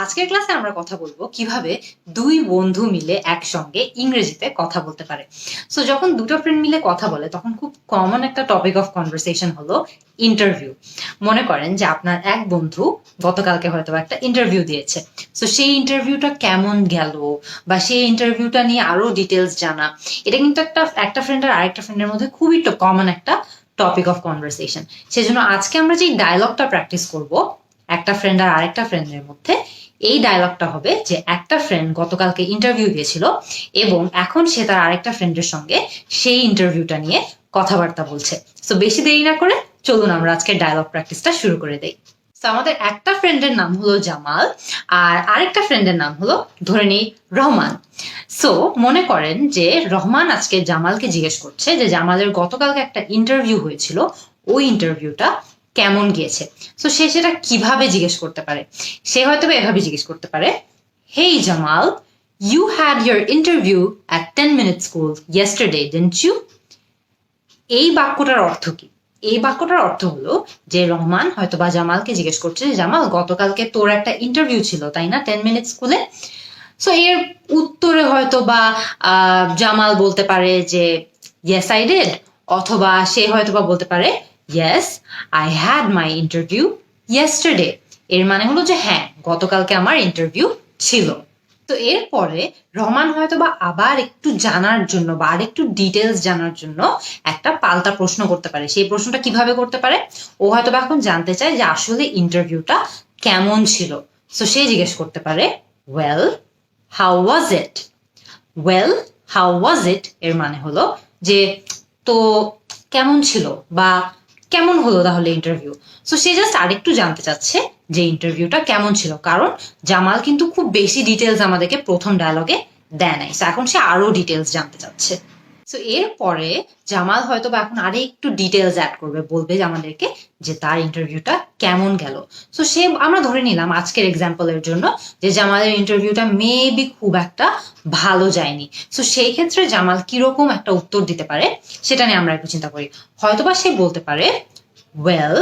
আজকের ক্লাসে আমরা কথা বলবো কিভাবে দুই বন্ধু মিলে একসঙ্গে ইংরেজিতে কথা বলতে পারে। সো যখন দুটো ফ্রেন্ড মিলে কথা বলে তখন খুব কমন একটা টপিক অফ কনভারসেশন হলো ইন্টারভিউ। মনে করেন যে আপনার এক বন্ধু গতকালকে হয়তো একটা ইন্টারভিউ দিয়েছে, সো সেই ইন্টারভিউটা কেমন গেল বা সেই ইন্টারভিউটা নিয়ে আরো ডিটেলস জানা, এটা কিন্তু একটা ফ্রেন্ড আর আরেকটা ফ্রেন্ডের মধ্যে খুবই কমন একটা টপিক অফ কনভারসেশন। সেজন্য আজকে আমরা যে ডায়লগটা প্র্যাকটিস করব একটা ফ্রেন্ড আর আরেকটা ফ্রেন্ডের মধ্যে, এই ডায়লগটা হবে যে একটা ফ্রেন্ড গতকালকে ইন্টারভিউ দিয়েছিল এবং এখন সে তার আরেকটা ফ্রেন্ডের সঙ্গে সেই ইন্টারভিউটা নিয়ে কথাবার্তা বলছে। সো বেশি দেরি না করে চলুন আমরা আজকে ডায়লগ প্র্যাকটিসটা শুরু করে দেই। সো আমাদের একটা ফ্রেন্ডের নাম হলো জামাল আর আরেকটা ফ্রেন্ডের নাম হলো ধরে নিই রহমান। সো মনে করেন যে রহমান আজকে জামালকে জিজ্ঞেস করছে যে জামালের গতকালকে একটা ইন্টারভিউ হয়েছিল, ওই ইন্টারভিউটা কেমন গিয়েছে। সো সে সেটা কিভাবে জিজ্ঞেস করতে পারে? সে হয়তো এভাবে জিজ্ঞেস করতে পারে, হেই Jamal, you had your interview at 10 minute school yesterday, didn't you? এই বাক্যটার অর্থ কি? এই বাক্যটার অর্থ হলো যে রহমান হয়তো বা জামালকে জিজ্ঞেস করছে যে জামাল, গতকালকে তোর একটা ইন্টারভিউ ছিল তাই না 10 মিনিট স্কুলে? সো এর উত্তরে হয়তো বা জামাল বলতে পারে যে ইয়েস আই ডিড, অথবা সে হয়তো বা বলতে পারে yes I had my interview yesterday. এর মানে হলো যে হ্যাঁ, গতকালকে আমার ইন্টারভিউ ছিল। তো এরপরে রহমান হয়তো বা আবার একটু জানার জন্য বা আর একটু ডিটেলস জানার জন্য একটা পাল্টা প্রশ্ন করতে পারে। সেই প্রশ্নটা কিভাবে করতে পারে? ও হয়তো বা এখন জানতে চায় যে আসলে ইন্টারভিউটা কেমন ছিল। সো সে জিজ্ঞেস করতে পারে, well how was it? Well how was it এর মানে হলো যে তো কেমন ছিল বা কেমন হলো তাহলে ইন্টারভিউ। সো সে জাস্ট আরেকটু জানতে চাচ্ছে যে ইন্টারভিউটা কেমন ছিল, কারণ জামাল কিন্তু খুব বেশি ডিটেলস আমাদেরকে প্রথম ডায়লগে দেয় নাই। সো এখন সে আরো ডিটেলস জানতে চাচ্ছে। সো এরপরে জামাল হয়তো বা এখন আরে একটু ডিটেলস অ্যাড করবে, বলবে আমাদেরকে যে তার ইন্টারভিউটা কেমন গেল। সো সে আমরা ধরে নিলাম আজকের এক্সাম্পলের জন্য যে জামালের ইন্টারভিউটা মেবি খুব একটা ভালো যায়নি। সো সেই ক্ষেত্রে জামাল কিরকম একটা উত্তর দিতে পারে সেটা নিয়ে আমরা একটু চিন্তা করি। হয়তোবা সে বলতে পারে, well,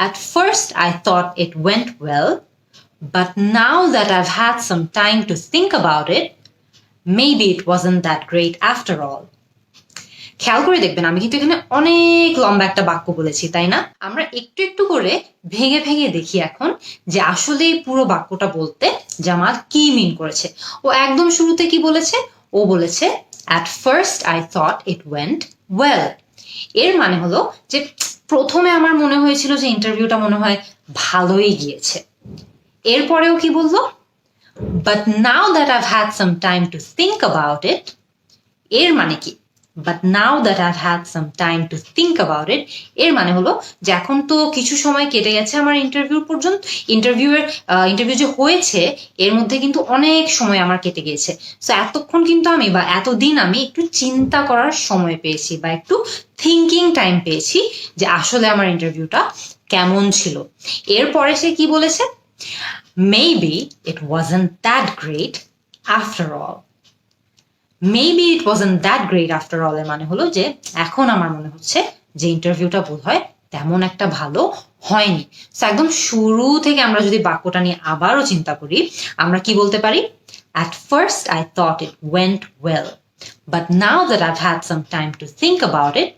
at first I thought it went well, but now that I've had some time to think about it, maybe it wasn't that great after all. খেয়াল করে দেখবেন আমি কিন্তু এখানে অনেক লম্বা একটা বাক্য বলেছি, তাই না? আমরা একটু একটু করে ভেঙে ভেঙে দেখি এখন যে আসলে পুরো বাক্যটা বলতে জামাল কি মিন করেছে। ও একদম শুরুতে কি বলেছে? ও বলেছে at first I thought it went well। এর মানে হলো যে প্রথমে আমার মনে হয়েছিল যে ইন্টারভিউটা মনে হয় ভালোই গিয়েছে। এরপরেও কি বললো? but now that I've had some time to think about it, এর মানে কি? but now that I've had some time to think about it এর মানে হলো যে এখন তো কিছু সময় কেটে গেছে আমার ইন্টারভিউ পর্যন্ত, ইন্টারভিউ যে হয়েছে এর মধ্যে কিন্তু অনেক সময় আমার কেটে গিয়েছে। সো এতক্ষণ কিন্তু আমি বা এতদিন আমি একটু চিন্তা করার সময় পেয়েছি বা একটু থিঙ্কিং টাইম পেয়েছি যে আসলে আমার ইন্টারভিউটা কেমন ছিল। এরপরে সে কি বলেছে? maybe it wasn't that great after all। Maybe it wasn't that great after all এর মানে হলো যে এখন আমার মনে হচ্ছে যে ইন্টারভিউটা বোধহয় তেমন একটা ভালো হয়নি। সো একদম শুরু থেকে আমরা যদি বাক্যটা নিয়ে আবারও চিন্তা করি, আমরা কি বলতে পারি? at first I thought it went well, but now that I've had some time to think about it,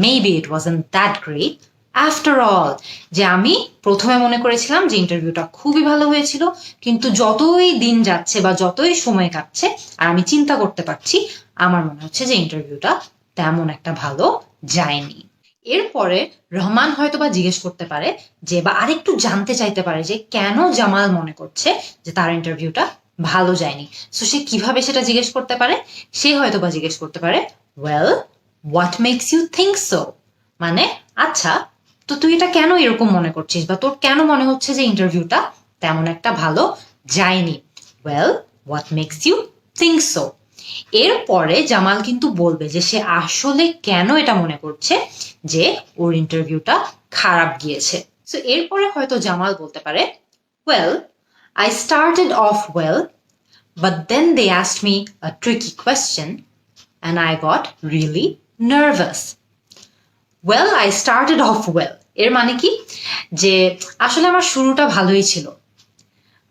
maybe it wasn't that great after all. যে আমি প্রথমে মনে করেছিলাম যে ইন্টারভিউটা খুবই ভালো হয়েছিল, কিন্তু যতই দিন যাচ্ছে বা যতই সময় কাটছে আর আমি চিন্তা করতে পারছি, আমার মনে হচ্ছে যে ইন্টারভিউটা তেমন একটা ভালো যায়নি। এরপরে রহমান হয়তো বা জিজ্ঞেস করতে পারে যে বা আরেকটু জানতে চাইতে পারে যে কেন জামাল মনে করছে যে তার ইন্টারভিউটা ভালো যায়নি। সো সে কিভাবে সেটা জিজ্ঞেস করতে পারে? সে হয়তো বা জিজ্ঞেস করতে পারে, well what makes you think so? মানে আচ্ছা, তো তুই এটা কেন এরকম মনে করছিস বা তোর কেন মনে হচ্ছে যে ইন্টারভিউটা তেমন একটা ভালো যায়নি? Well what makes you think so. এরপরে জামাল কিন্তু বলবে যে সে আসলে কেন এটা মনে করছে যে ওর ইন্টারভিউটা খারাপ গিয়েছে। সো এরপরে হয়তো জামাল বলতে পারে, well I started off well, but then they asked me a tricky question and I got really nervous. Well I started off well এর মানে কি? যে আসলে আমার শুরুটা ভালোই ছিল,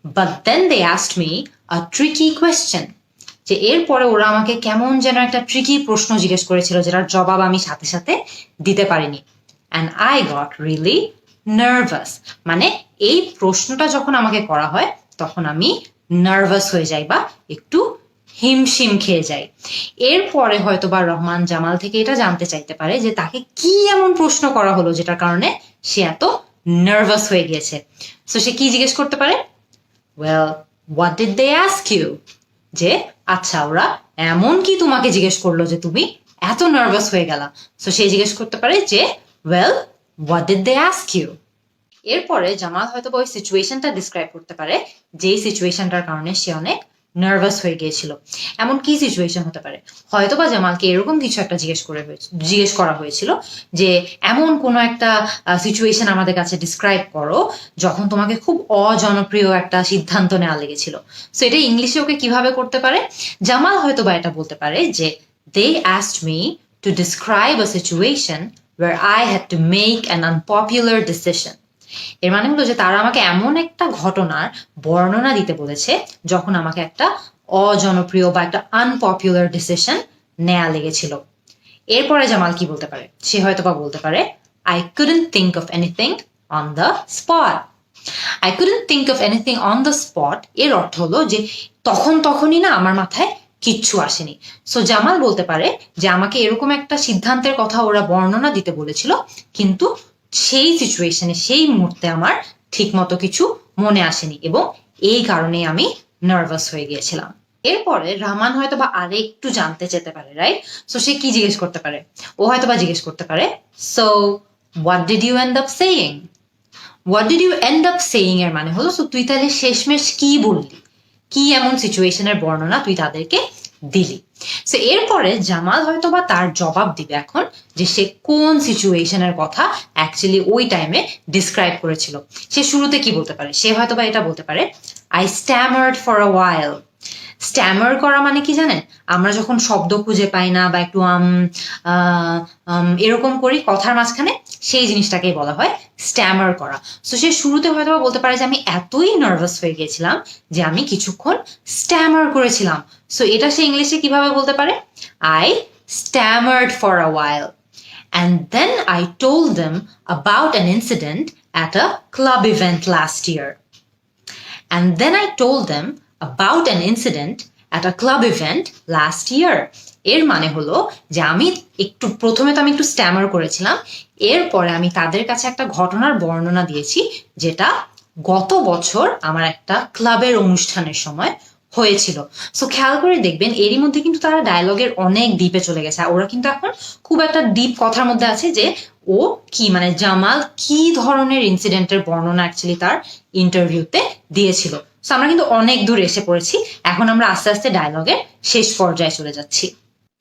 But then they asked me a tricky question. যে এরপরে ওরা আমাকে কেমন যেন একটা ট্রিকি প্রশ্ন জিজ্ঞেস করেছিল যেটার জবাব আমি সাথে সাথে দিতে পারিনি। And I got really nervous. মানে এই প্রশ্নটা যখন আমাকে করা হয় তখন আমি নার্ভাস হয়ে যাই বা একটু হিমশিম খেয়ে যাই। এরপরে হয়তো বা রহমান জামাল থেকে এটা জানতে চাইতে পারে যে তাকে কি এমন প্রশ্ন করা হলো যেটার কারণে সে এত নার্ভাস হয়ে গিয়েছে। সো সে কি জিজ্ঞেস করতে পারে? Well, what did they ask you? যে আচ্ছা ওরা এমন কি তোমাকে জিজ্ঞেস করলো যে তুমি এত নার্ভাস হয়ে গেলা? সো সে জিজ্ঞেস করতে পারে যে well, what did they ask you? এরপরে জামাল হয়তো ওই সিচুয়েশনটা ডিসক্রাইব করতে পারে যেই সিচুয়েশনটার কারণে সে অনেক নার্ভাস হয়ে গিয়েছিল। এমন কি সিচুয়েশন হতে পারে? হয়তোবা জামালকে এরকম কিছু একটা জিজ্ঞেস করা হয়েছিল যে এমন কোনো একটা সিচুয়েশন আমাদের কাছে ডিসক্রাইব করো যখন তোমাকে খুব অজনপ্রিয় একটা সিদ্ধান্ত নেওয়া লেগেছিল। সো এটা ইংলিশে ওকে কিভাবে করতে পারে? জামাল হয়তোবা এটা বলতে পারে যে দে asked me to describe a situation where I had to make an unpopular decision. এর মানে হলো যে তারা আমাকে এমন একটা ঘটনার বর্ণনা দিতে বলেছে যখন আমাকে একটা অজনপ্রিয় বা একটা আনপপুলার ডিসিশন নেওয়া লেগেছিল। এরপরে জামাল কি বলতে পারে? সে হয়তো বা বলতে পারে I couldn't think of anything on the spot. I couldn't think of anything on the spot এর অর্থ হলো যে তখনই না আমার মাথায় কিচ্ছু আসেনি। সো জামাল বলতে পারে যে আমাকে এরকম একটা সিদ্ধান্তের কথা ওরা বর্ণনা দিতে বলেছিল কিন্তু সেই সিচুয়েশনে সেই মুহূর্তে আমার ঠিক মতো কিছু মনে আসেনি এবং এই কারণে আমি নার্ভাস হয়ে গিয়েছিলাম। এরপরে রহমান হয়তো বা আরেকটু জানতে চেতে পারে, রাইট? সো সে কি জিজ্ঞেস করতে পারে? ও হয়তো বা জিজ্ঞেস করতে পারে so what did you end up saying? What did you end up saying এর মানে হলো সো তুই তাহলে শেষমেশ কি বললি, কি এমন সিচুয়েশনের বর্ণনা তুই তাদেরকে দিলি। সো এরপরে জামাল হয়তো বা তার জবাব দিবে এখন যে সে কোন সিচুয়েশনের কথা অ্যাকচুয়ালি ওই টাইমে ডিসক্রাইব করেছিল। সে শুরুতে কি বলতে পারে? সে হয়তো বা এটা বলতে পারে I stammered for a while. Stammer করা মানে কি জানেন? আমরা যখন শব্দ খুঁজে পাই না বা একটু এরকম করি কথার মাঝখানে, সেই জিনিসটাকেই বলা হয় স্ট্যামার করা। সো সে শুরুতে হয়তো বলতে পারে যে আমি এতই নার্ভাস হয়ে গেছিলাম যে আমি কিছুক্ষণ স্ট্যামার করেছিলাম। সো এটা সে ইংলিশে কিভাবে বলতে পারে? I stammered for a while and then I told them about an incident at a club event last year. And then I told them about an incident at a club event last year. এর মানে হলো যে আমি প্রথমে তো আমি একটু Starmer করেছিলাম, এরপরে আমি তাদের কাছে একটা ঘটনার বর্ণনা দিয়েছি যেটা গত বছর আমার একটা ক্লাবের অনুষ্ঠানের সময় হয়েছিল। সো খেয়াল করে দেখবেন এরই মধ্যে কিন্তু তারা ডায়লগের অনেক ডিপে চলে গেছে। ওরা কিন্তু এখন খুব একটা ডিপ কথার মধ্যে আছে যে ও কি মানে জামাল কি ধরনের ইনসিডেন্টের বর্ণনা অ্যাকচুয়ালি তার ইন্টারভিউতে দিয়েছিল। সো আমরা কিন্তু অনেক দূর এসে পড়েছি, এখন আমরা আস্তে আস্তে ডায়লগের শেষ পর্যায়ে চলে যাচ্ছি।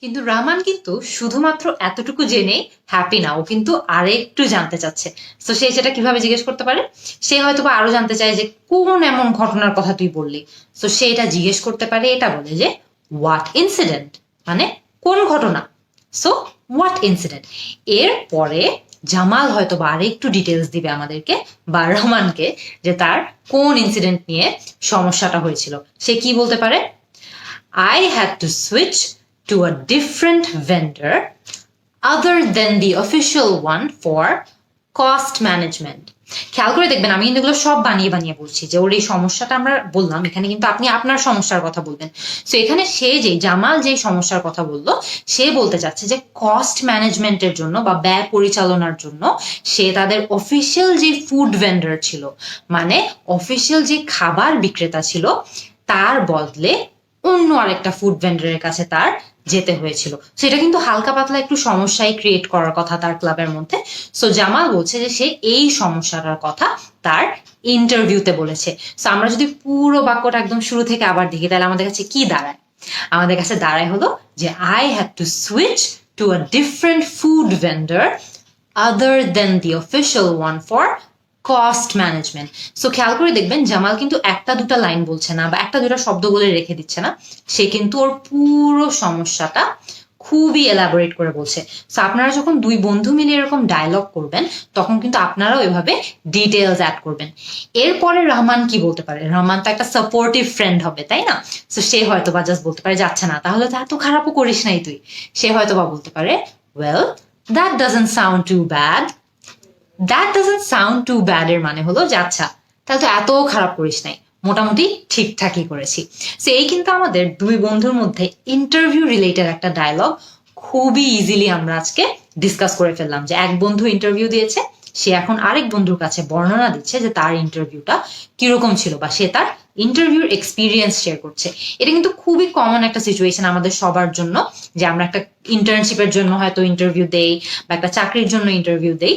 কিন্তু রহমান কিন্তু শুধুমাত্র এতটুকু জেনে হ্যাপি না, ও কিন্তু আরেকটু জানতে চাচ্ছে। তো সে সেটা কিভাবে জিজ্ঞেস করতে পারে? সে হয়তো বা আরো জানতে চায় যে কোন এমন ঘটনার কথা তুই বললি। তো সে এটা জিজ্ঞেস করতে পারে, এটা বলে যে হোয়াট ইনসিডেন্ট, মানে কোন ঘটনা। So what incident. এরপরে জামাল হয়তো বা আরেকটু ডিটেলস দিবে আমাদেরকে বা রহমানকে যে তার কোন ইনসিডেন্ট নিয়ে সমস্যাটা হয়েছিল। সে কি বলতে পারে? I had to switch to a different vendor other than the official one for cost management. খেয়াল করে দেখবেন আমি কিন্তু এগুলো সব বানিয়ে বানিয়ে বলছি যে ওর এই সমস্যাটা আমরা বললাম, এখানে কিন্তু আপনি আপনার সমস্যার কথা বলবেন। সো এখানে সে জামাল যেই সমস্যার কথা বললো সে বলতে চাচ্ছে যে কস্ট ম্যানেজমেন্টের জন্য বা ব্যয় পরিচালনার জন্য সে তাদের অফিসিয়াল যে ফুড ভেন্ডর ছিল, মানে অফিসিয়াল যে খাবার বিক্রেতা ছিল, তার বদলে অন্য আরেকটা ফুড ভেন্ডারের কাছে তার যেতে হয়েছিল। সেটা কিন্তু হালকা পাতলা একটু সমস্যাই ক্রিয়েট করার কথা তার ক্লাবের মধ্যে। সো জামাল বলছে যে সে এই সমস্যাটার কথা তার ইন্টারভিউতে বলেছে। সো আমরা যদি পুরো বাক্যটা একদম শুরু থেকে আবার দেখি তাহলে আমাদের কাছে কি দাঁড়ায়? আমাদের কাছে দাঁড়ায় হলো যে I had to switch to a different food vendor other than the official one for cost management. So খেয়াল করে দেখবেন জামাল কিন্তু একটা দুটা লাইন বলছে না বা একটা দুটা শব্দ বলে রেখে দিচ্ছে না, সে কিন্তু ওর পুরো সমস্যাটা খুবই এলাবোরেট করে বলছে। সো আপনারা যখন দুই বন্ধু মিলে এরকম ডায়লগ করবেন তখন কিন্তু আপনারাও এভাবে ডিটেলস অ্যাড করবেন। এরপরে রহমান কি বলতে পারে? রহমান তো একটা সাপোর্টিভ ফ্রেন্ড হবে, তাই না? সো সে হয়তো বা জাস্ট বলতে পারে যাচ্ছে না, তাহলে তো এত খারাপও করিস নাই তুই। সে হয়তো বা বলতে পারে, well that doesn't sound too bad. That doesn't sound too bad এর মানে হলো যে আচ্ছা তাহলে তো এত খারাপ করিস নাই, মোটামুটি ঠিকঠাকই করেছি। সো এই কিন্তু আমাদের দুই বন্ধুর মধ্যে ইন্টারভিউ রিলেটেড একটা ডায়লগ খুবই ইজিলি আমরা আজকে ডিসকাস করে ফেললাম। যে এক বন্ধু ইন্টারভিউ দিয়েছে, সে এখন আরেক বন্ধুর কাছে বর্ণনা দিচ্ছে যে তার ইন্টারভিউটা কিরকম ছিল, বা সে তার ইন্টারভিউর এক্সপিরিয়েন্স শেয়ার করছে। এটা কিন্তু খুবই কমন একটা সিচুয়েশন আমাদের সবার জন্য, যে আমরা একটা ইন্টার্নশিপের জন্য হয়তো ইন্টারভিউ দেই বা একটা চাকরির জন্য ইন্টারভিউ দেই,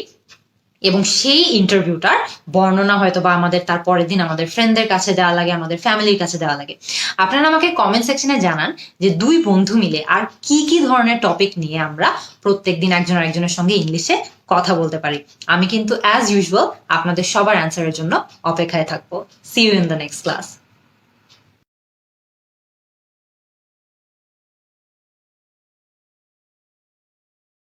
এবং সেই ইন্টারভিউটার বর্ণনা হয়তো বা আমাদের তার পরের দিন আমাদের ফ্রেন্ডদের কাছে দেওয়া লাগে, আমাদের ফ্যামিলির কাছে দেওয়া লাগে। আপনারা আমাকে কমেন্ট সেকশনে জানান যে দুই বন্ধু মিলে আর কি কি ধরনের টপিক নিয়ে আমরা প্রত্যেকদিন একজন আরেকজনের সঙ্গে ইংলিশে কথা বলতে পারি। আমি কিন্তু অ্যাজ ইউজুয়াল আপনাদের সবার অ্যান্সারের জন্য অপেক্ষায় থাকবো। See you in the next class.